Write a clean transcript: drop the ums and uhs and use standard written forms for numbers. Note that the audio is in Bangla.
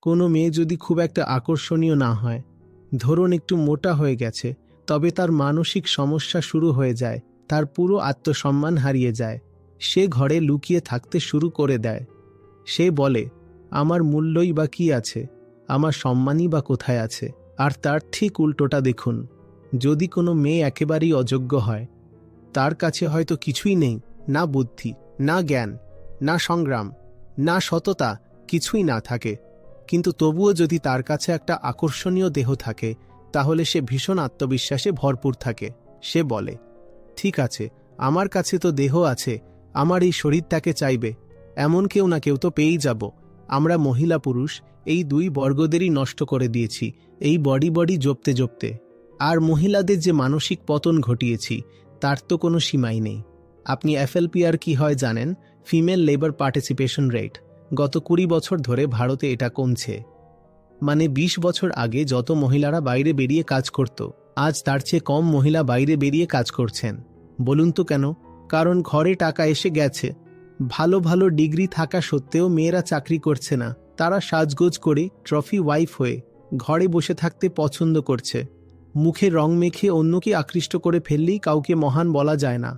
কোনো মেয়ে যদি খুব একটা আকর্ষণীয় না হয়, ধরুন একটু মোটা হয়ে গেছে, তবে তার মানসিক সমস্যা শুরু হয়ে যায়, তার পুরো আত্মসম্মান হারিয়ে যায়, সে ঘরে লুকিয়ে থাকতে শুরু করে দেয়। সে বলে, আমার মূল্যই বা কি আছে, আমার সম্মানই বা কোথায় আছে। আর তার ঠিক উল্টোটা দেখুন, যদি কোনো মেয়ে একেবারেই অযোগ্য হয়, তার কাছে হয়তো কিছুই নেই, না বুদ্ধি, না জ্ঞান, না সংগ্রাম, না সততা, কিছুই না থাকে, কিন্তু তবুও যদি তার কাছে একটা আকর্ষণীয় দেহ থাকে, তাহলে সে ভীষণ আত্মবিশ্বাসে ভরপুর থাকে। সে বলে, ঠিক আছে, আমার কাছে তো দেহ আছে, আমার এই শরীরটাকে চাইবে, এমন কেউ না কেউ তো পেয়েই যাব। আমরা মহিলা পুরুষ এই দুই বর্গদেরই নষ্ট করে দিয়েছি এই বডি জপতে জপতে। আর মহিলাদের যে মানসিক পতন ঘটিয়েছি, তার তো কোনো সীমাই নেই। আপনি এফএলপিআর কি হয় জানেন? Female labour participation rate. গত 20 বছর ধরে ভারতে এটা কমছে। মানে 20 বছর আগে যত মহিলারা বাইরে বেরিয়ে কাজ করত, আজ তার চেয়ে কম মহিলা বাইরে বেরিয়ে কাজ করছেন। বলুন তো কেন? কারণ ঘরে টাকা এসে গেছে। ভালো ভালো ডিগ্রি থাকা সত্ত্বেও মেয়েরা চাকরি করছে না, তারা সাজগোজ করে ট্রফি ওয়াইফ হয়ে ঘরে বসে থাকতে পছন্দ করছে। মুখে রং মেখে অন্যকে আকৃষ্ট করে ফেললেই কাউকে মহান বলা যায় না।